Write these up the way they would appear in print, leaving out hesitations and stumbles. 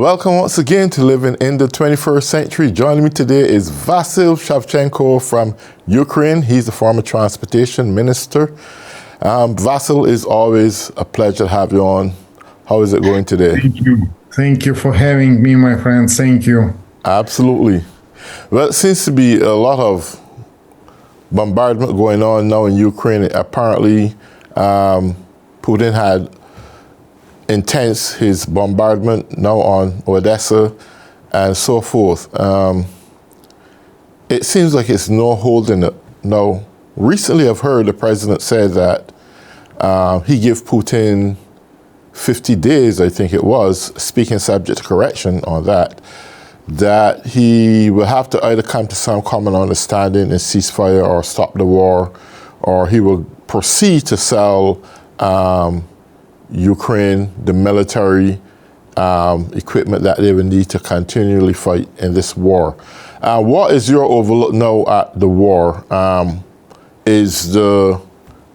Welcome once again to Living in the 21st Century. Joining me today is Vasil Shevchenko from Ukraine. He's the former transportation minister. Vasil, is always a pleasure to have you on. How is it going today? Thank you. Thank you for having me, my friend. Thank you. Absolutely. Well, it seems to be a lot of bombardment going on now in Ukraine. Apparently, Putin had intense his bombardment now on Odessa and so forth. It seems like it's no holding it. Now, recently I've heard the president say that he gave Putin 50 days, I think it was, speaking subject to correction on that he will have to either come to some common understanding and ceasefire or stop the war, or he will proceed to sell Ukraine the military equipment that they will need to continually fight in this war. What is your overlook now at the war? Is the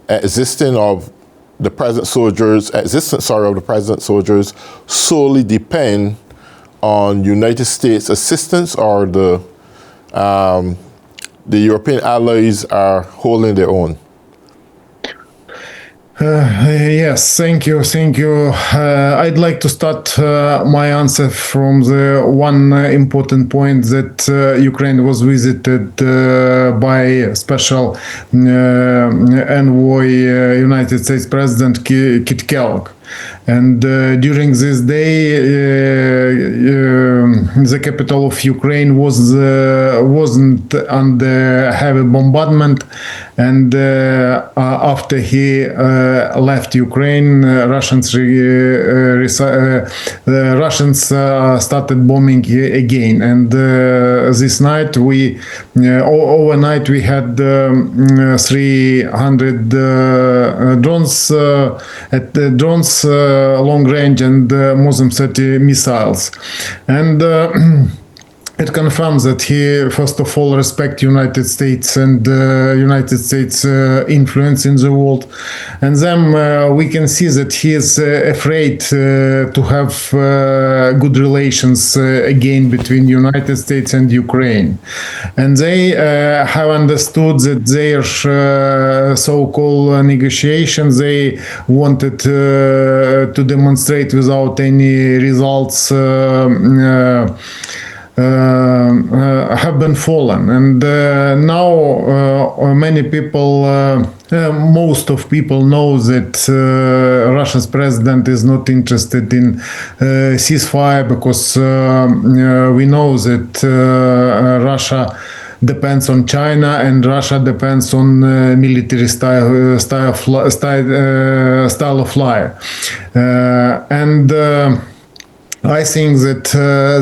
existence of the present soldiers solely depend on United States assistance, or the European allies are holding their own? Yes, thank you. I'd like to start my answer from the one important point that Ukraine was visited by special envoy, United States President Kit Kellogg. And during this day, the capital of Ukraine wasn't under heavy bombardment. And after he left Ukraine, Russians started bombing again. And this night, overnight, we had 300 drones, long range, and more than 30 missiles. And it confirms that he, first of all, respects United States and United States influence in the world. And then we can see that he is afraid to have good relations again between United States and Ukraine. And they have understood that their so-called negotiations, they wanted to demonstrate without any results have been fallen. And now many people, most of people know that Russia's president is not interested in ceasefire, because we know that Russia depends on China, and Russia depends on military style of life. I think that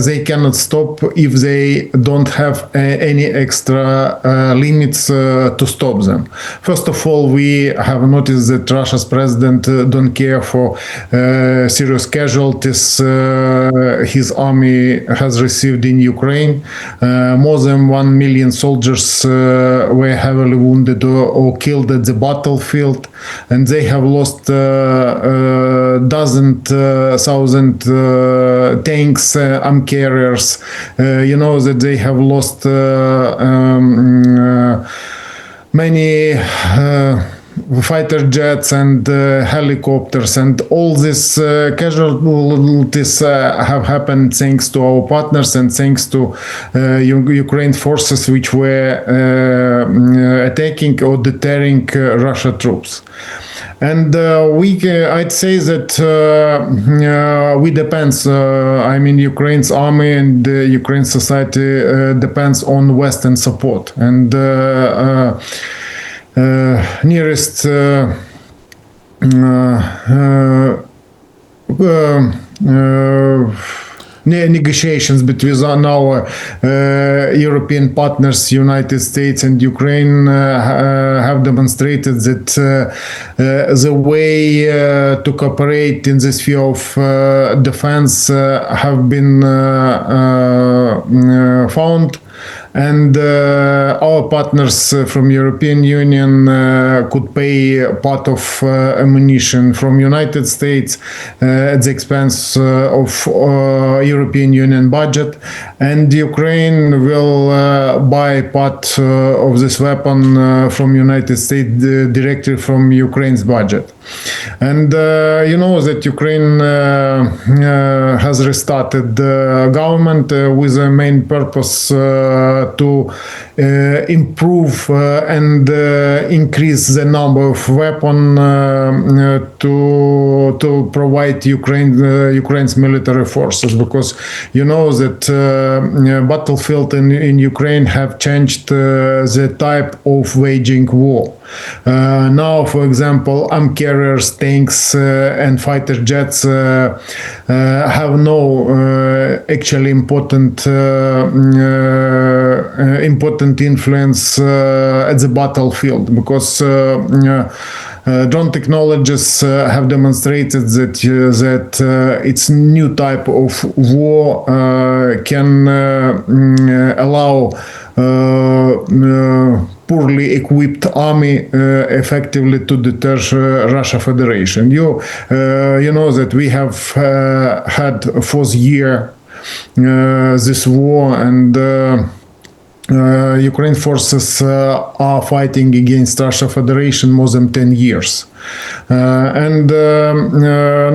they cannot stop if they don't have any extra limits to stop them. First of all, we have noticed that Russia's president don't care for serious casualties his army has received in Ukraine. More than 1 million soldiers were heavily wounded or killed at the battlefield, and they have lost thousand tanks, arm carriers. You know that they have lost many fighter jets and helicopters, and all these casualties have happened thanks to our partners and thanks to Ukraine forces which were attacking or deterring Russia troops. And I'd say that we depends. Ukraine's army and Ukraine society depends on Western support. And nearest negotiations between our European partners, United States and Ukraine, have demonstrated that the way to cooperate in the sphere of defense have been found. and our partners from European Union could pay part of ammunition from United States at the expense of European Union budget, and Ukraine will buy part of this weapon from United States directly from Ukraine's budget. And you know that Ukraine has restarted the government with a main purpose to improve and increase the number of weapons to provide Ukraine's military forces, because you know that battlefield in Ukraine have changed the type of waging war. Now, for example, arm carriers, tanks, and fighter jets have no actually important influence at the battlefield, because drone technologies have demonstrated that its new type of war can allow poorly equipped army effectively to deter Russia Federation. You know that we have had fourth year this war, and Ukraine forces are fighting against Russia Federation more than 10 years.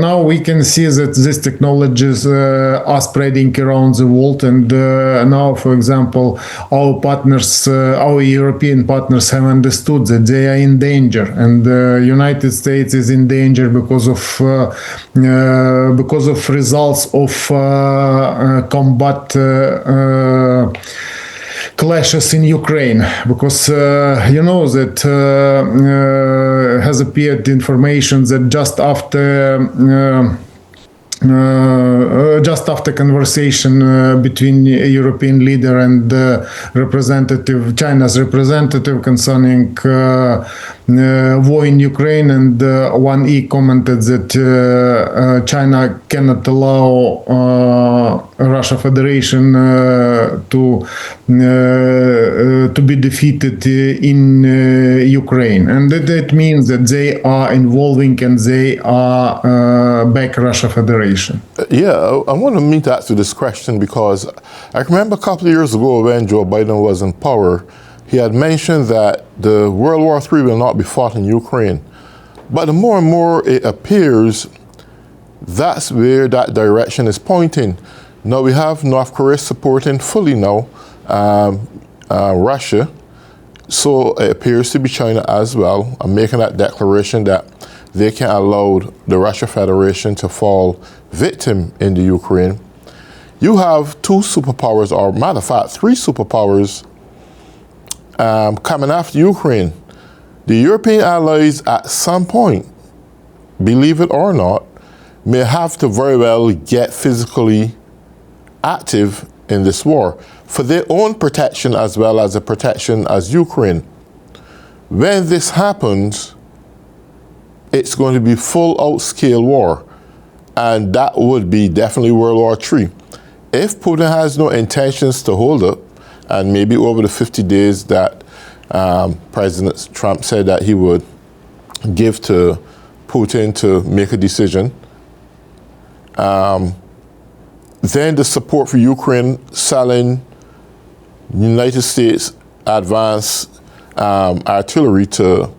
Now we can see that these technologies are spreading around the world, and now, for example, our partners, our European partners, have understood that they are in danger, and the United States is in danger because of results of combat clashes in Ukraine, because you know that has appeared information that just after conversation between European leader and China's representative concerning war in Ukraine, and one commented that China cannot allow Russia Federation to be defeated in Ukraine, and that means that they are involving and they are back Russia Federation. Yeah, I want to ask you this question, because I remember a couple of years ago when Joe Biden was in power, he had mentioned that the World War III will not be fought in Ukraine. But the more and more it appears, that's where that direction is pointing. Now we have North Korea supporting fully now Russia. So it appears to be China as well, making that declaration that they can allow the Russia Federation to fall victim in the Ukraine. You have two superpowers, or matter of fact, three superpowers coming after Ukraine. The European allies at some point, believe it or not, may have to very well get physically active in this war for their own protection as well as the protection as Ukraine. When this happens, it's going to be full out scale war, and that would be definitely World War III. If Putin has no intentions to hold up, and maybe over the 50 days that President Trump said that he would give to Putin to make a decision, then the support for Ukraine selling United States advanced artillery to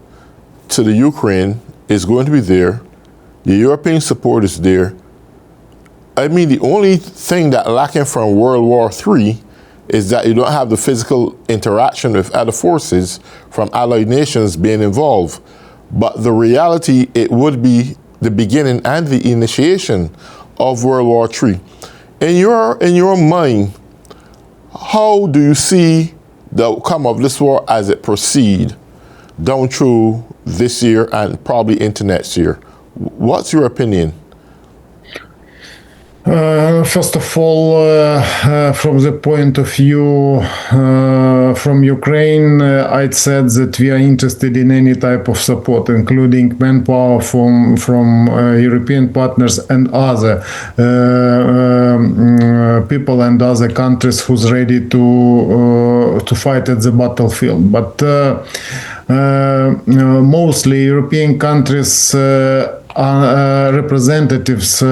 the Ukraine is going to be there. The European support is there. I mean, the only thing that lacking from World War III is that you don't have the physical interaction with other forces from allied nations being involved. But the reality, it would be the beginning and the initiation of World War III. In your mind, how do you see the outcome of this war as it proceeds down through this year and probably into next year? What's your opinion? First of all, from the point of view from Ukraine, I'd said that we are interested in any type of support, including manpower from European partners and other people and other countries who's ready to fight at the battlefield. But mostly European countries representatives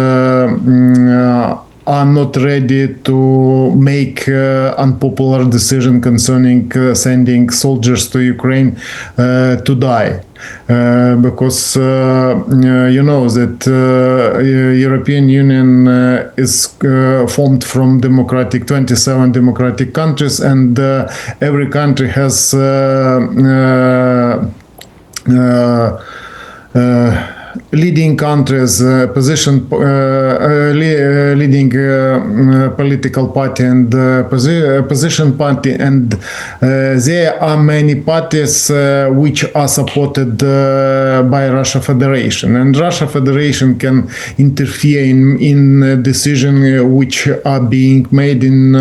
are not ready to make unpopular decision concerning sending soldiers to Ukraine to die. Because you know that European Union is formed from 27 democratic countries, and every country has leading countries, leading political party and position party, and there are many parties which are supported by Russia Federation, and Russia Federation can interfere in decisions which are being made in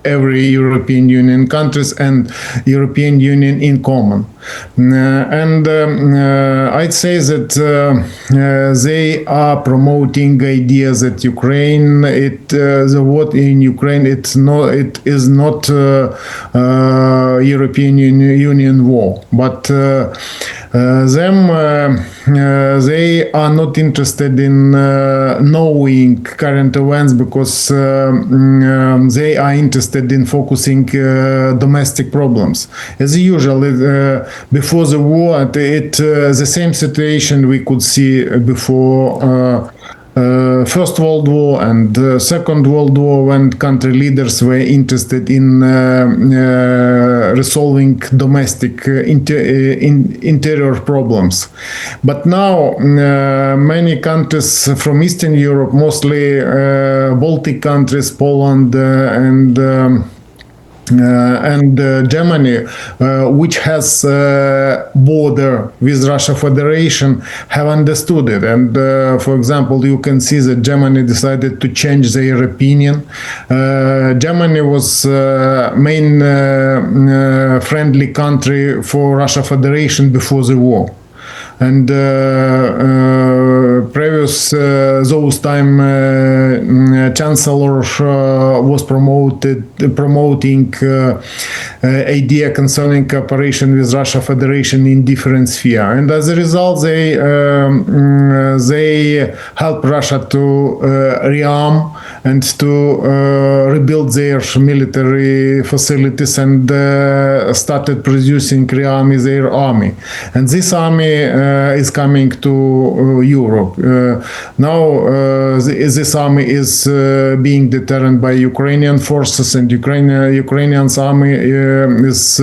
every European Union countries and European Union in common. And I'd say that they are promoting ideas that Ukraine, the war in Ukraine, it is not European Union war, but they are not interested in knowing current events because they are interested in focusing domestic problems. As usual, before the war, the same situation we could see before First World War and Second World War, when country leaders were interested in resolving domestic interior problems. But now many countries from Eastern Europe, mostly Baltic countries, Poland and Germany, which has border with Russia Federation, have understood it. And for example, you can see that Germany decided to change their opinion. Germany was main friendly country for Russia Federation before the war. And previous those time chancellor was promoting idea concerning cooperation with Russia Federation in different sphere, and as a result they help Russia to rearm and to rebuild their military facilities and started producing rearming their army, and this army is coming to Europe. Now this army is being determined by Ukrainian forces, and Ukrainian's army is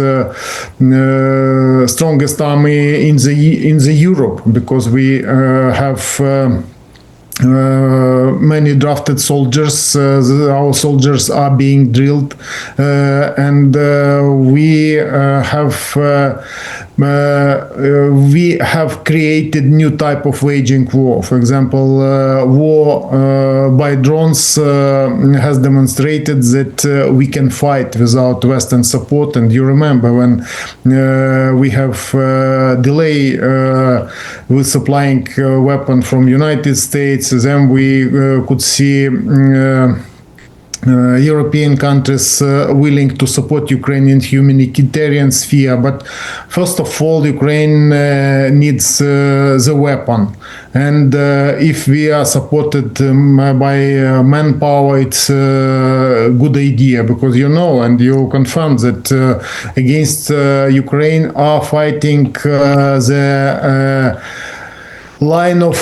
strongest army in the Europe, because we have many drafted soldiers. Our soldiers are being drilled, and we have created new type of waging war. For example, war by drones has demonstrated that we can fight without Western support. And you remember when we have delay with supplying weapon from United States, then we could see European countries willing to support Ukrainian humanitarian sphere. But first of all, Ukraine needs the weapon. And if we are supported by manpower, it's a good idea, because you know and you confirm that against Ukraine are fighting the line of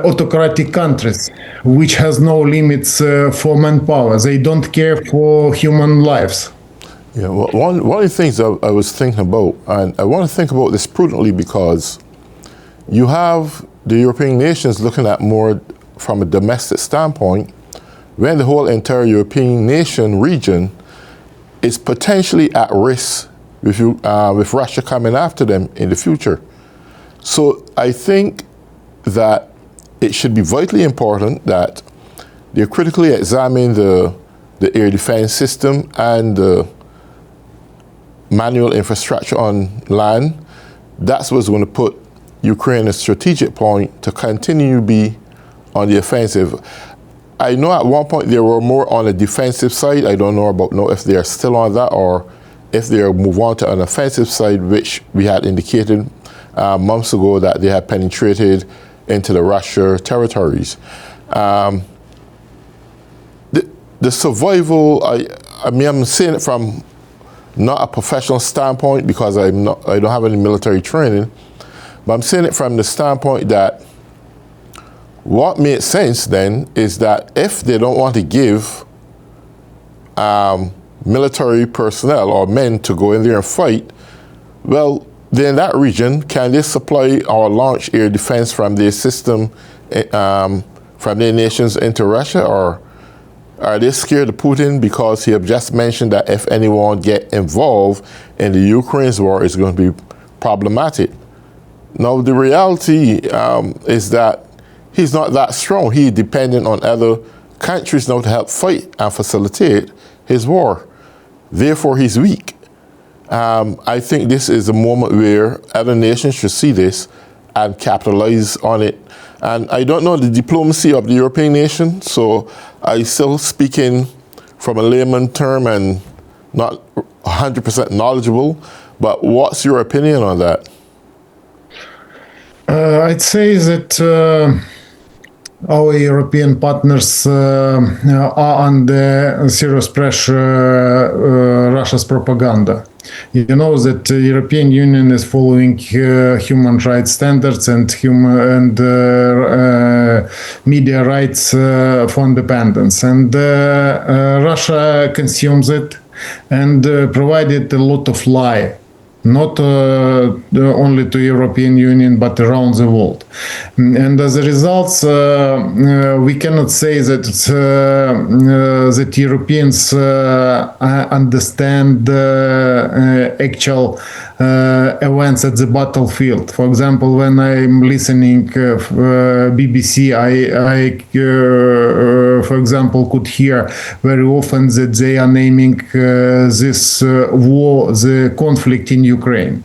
autocratic countries, which has no limits for manpower. They don't care for human lives. Yeah, well, one of the things I was thinking about, and I want to think about this prudently, because you have the European nations looking at more from a domestic standpoint, when the whole entire European nation region is potentially at risk with Russia coming after them in the future. So I think that it should be vitally important that they critically examine the air defense system and the manual infrastructure on land. That's what's going to put Ukraine in a strategic point to continue to be on the offensive. I know at one point they were more on the defensive side. I don't know if they are still on that or if they move on to an offensive side, which we had indicated months ago that they had penetrated into the Russia territories. The survival, I mean, I'm saying it from not a professional standpoint because I don't have any military training, but I'm saying it from the standpoint that what makes sense then is that if they don't want to give military personnel or men to go in there and fight, well, then in that region, can they supply or launch air defense from their system, from their nations into Russia, or are they scared of Putin because he have just mentioned that if anyone get involved in the Ukraine's war, it's going to be problematic? Now, the reality is that he's not that strong. He's dependent on other countries now to help fight and facilitate his war. Therefore, he's weak. I think this is a moment where other nations should see this and capitalize on it. And I don't know the diplomacy of the European nation, so I still speaking from a layman term and not 100% knowledgeable, but what's your opinion on that? I'd say that our European partners are under serious pressure, Russia's propaganda. You know that the European Union is following human rights standards and media rights for independence, and Russia consumes it and provided a lot of lie, not only to European Union but around the world. And as a result, we cannot say that that Europeans understand actual events at the battlefield. For example, when I'm listening BBC, I for example, could hear very often that they are naming this war, the conflict in Ukraine,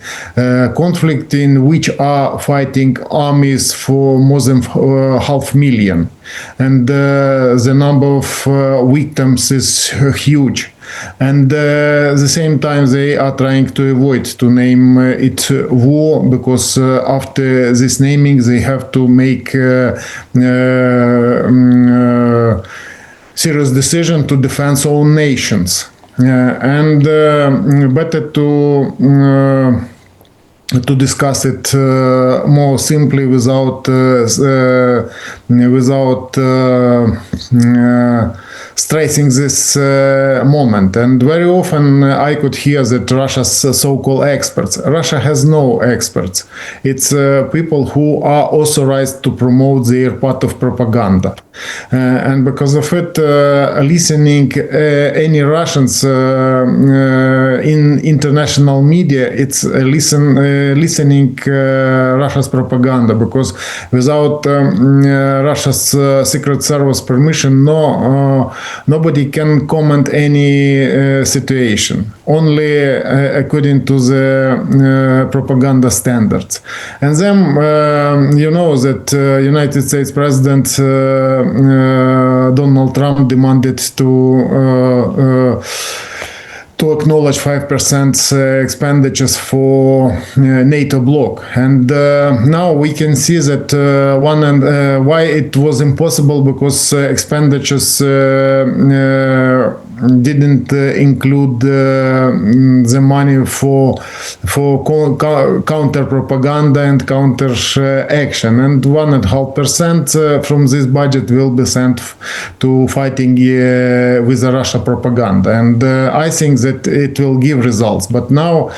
conflict in which are fighting armies for more than 500,000, and the number of victims is huge. And at the same time, they are trying to avoid to name it war, because after this naming, they have to make serious decision to defend own nations. And better to discuss it more simply without stressing this moment. And very often I could hear that Russia's so-called experts. Russia has no experts. It's people who are authorized to promote their part of propaganda. And because of it, listening any Russians in international media, it's listening Russia's propaganda, because without Russia's secret service permission, nobody can comment any situation, only according to the propaganda standards. And then you know that United States President Donald Trump demanded to acknowledge 5% expenditures for NATO bloc. And now we can see that why it was impossible, because expenditures didn't include the money for counter propaganda and counter action, and 1.5% from this budget will be sent to fighting with the Russia propaganda. And I think that it will give results. But now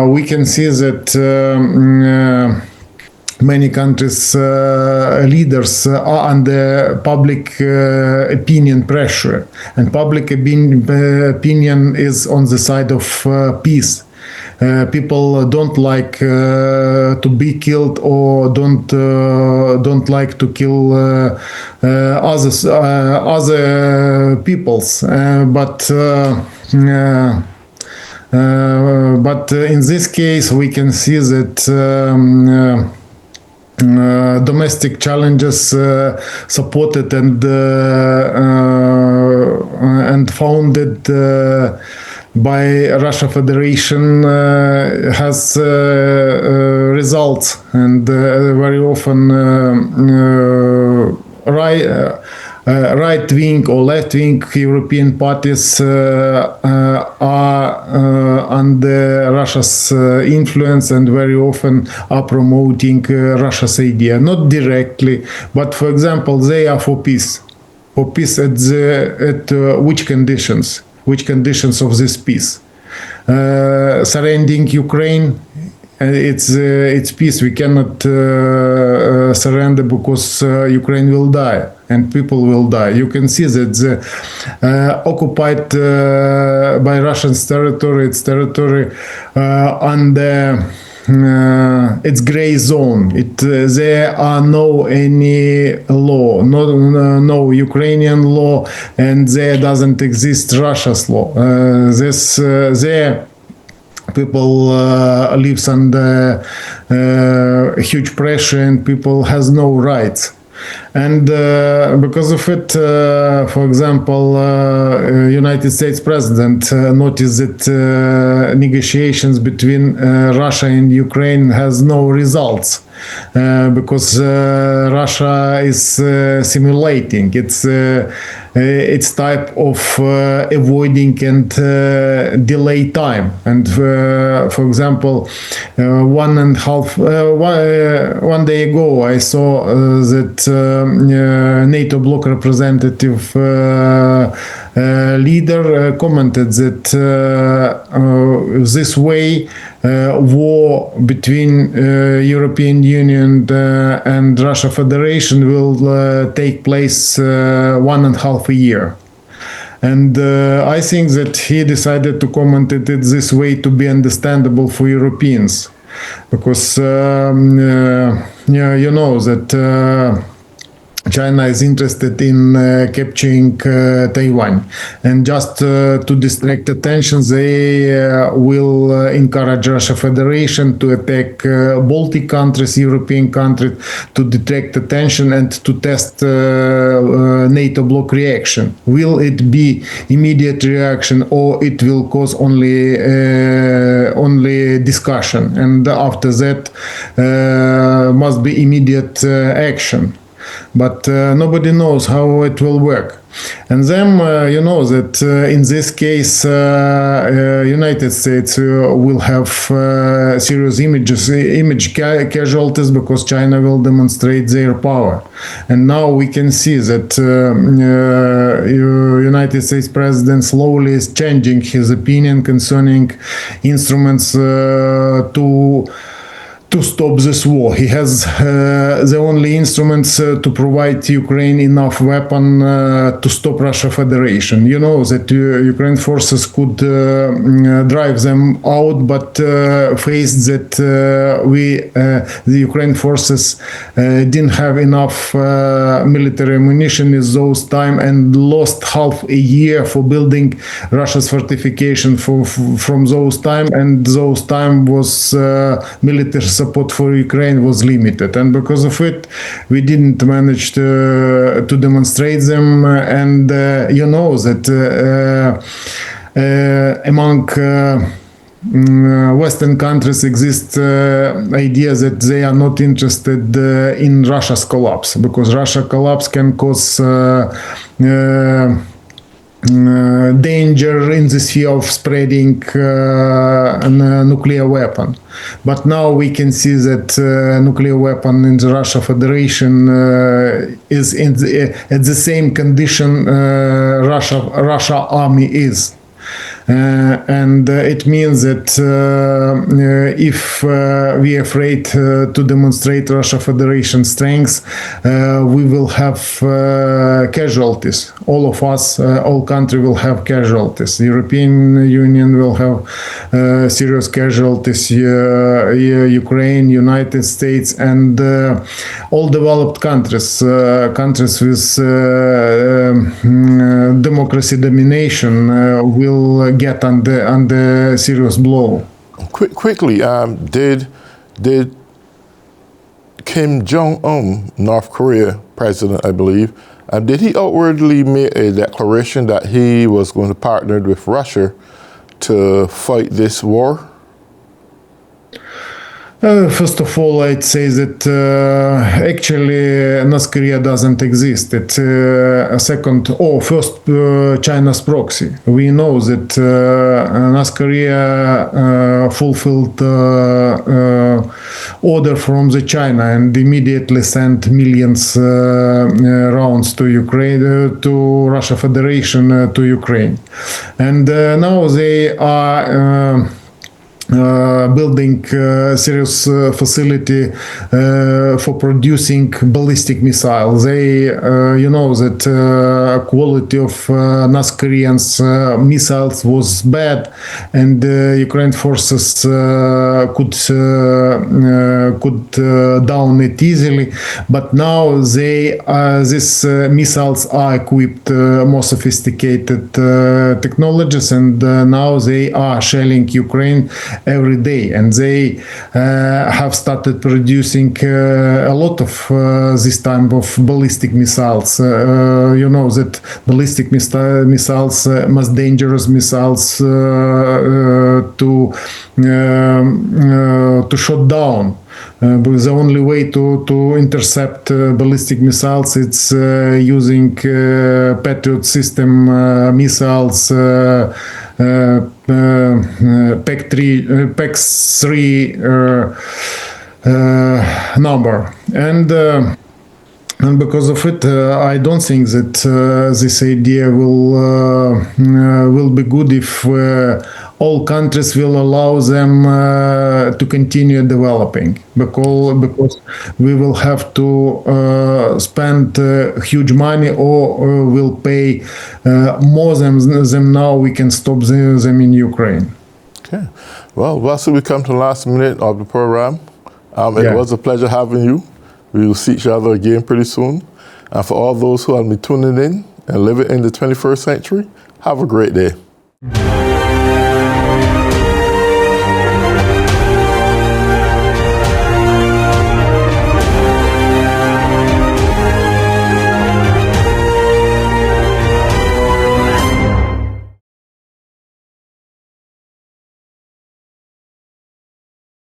we can see that many countries' leaders are under public opinion pressure, and public opinion is on the side of peace. People don't like to be killed or don't like to kill other peoples. But in this case, we can see that domestic challenges supported and founded by Russia Federation has results, and very often right-wing or left-wing European parties are under Russia's influence and very often are promoting Russia's idea. Not directly, but for example, they are for peace. For peace at which conditions? Which conditions of this peace? Surrendering Ukraine, it's peace. We cannot surrender because Ukraine will die and people will die. You can see that the occupied by Russian territory, its territory under its gray zone. There are no any law, no Ukrainian law, and there doesn't exist Russia's law. There people lives under huge pressure, and people has no rights. And because of it, for example, United States President noticed that negotiations between Russia and Ukraine has no results. Because Russia is simulating its type of avoiding and delay time. And for example, one day ago, I saw that NATO bloc representative leader commented that this way war between European Union and Russia Federation will take place 1.5 year. And I think that he decided to comment it this way to be understandable for Europeans, because you know that China is interested in capturing Taiwan, and just to distract attention, they will encourage Russia Federation to attack Baltic countries, European countries, to distract attention and to test NATO bloc reaction. Will it be immediate reaction, or it will cause only discussion, and after that must be immediate action? But nobody knows how it will work. And then you know that in this case, United States will have serious image casualties, because China will demonstrate their power. And now we can see that United States President slowly is changing his opinion concerning instruments to stop this war. He has the only instruments to provide Ukraine enough weapon to stop Russia Federation. You know that Ukraine forces could drive them out, but faced that the Ukraine forces didn't have enough military ammunition in those time, and lost half a year for building Russia's fortification from those time, and those time was military support for Ukraine was limited, and because of it we didn't manage to demonstrate them. And you know that among Western countries exist ideas that they are not interested in Russia's collapse, because Russia collapse can cause danger in the sphere of spreading a nuclear weapon. But now we can see that nuclear weapon in the Russia Federation is at the same condition Russia army is. and it means that if we are afraid to demonstrate Russia Federation strength, we will have casualties. All of us, all country will have casualties. The European Union will have serious casualties. Ukraine, United States, and all developed countries, countries with democracy domination, will get under serious blow. Quickly, did Kim Jong-un, North Korea president, I believe, did he outwardly make a declaration that he was going to partner with Russia to fight this war? First of all, I'd say that actually North Korea doesn't exist. It's first China's proxy. We know that North Korea fulfilled order from the China and immediately sent millions rounds to Ukraine, to Russia Federation, to Ukraine, and now they are building serious facility for producing ballistic missiles. They, you know, that quality of North Koreans missiles was bad, and Ukraine forces could down it easily. But now these missiles are equipped more sophisticated technologies, and now they are shelling Ukraine every day, and they have started producing a lot of this type of ballistic missiles. You know that ballistic missiles, most dangerous missiles to shut down. But the only way to intercept ballistic missiles, it's using Patriot system missiles, PAC-3 number, and because of it, I don't think that this idea will be good if all countries will allow them to continue developing, because we will have to spend huge money, or will pay more than them now. We can stop them in Ukraine. Okay. Well, Vasil, we come to the last minute of the program. It was a pleasure having you. We will see each other again pretty soon. And for all those who have been tuning in and living in the 21st century, have a great day.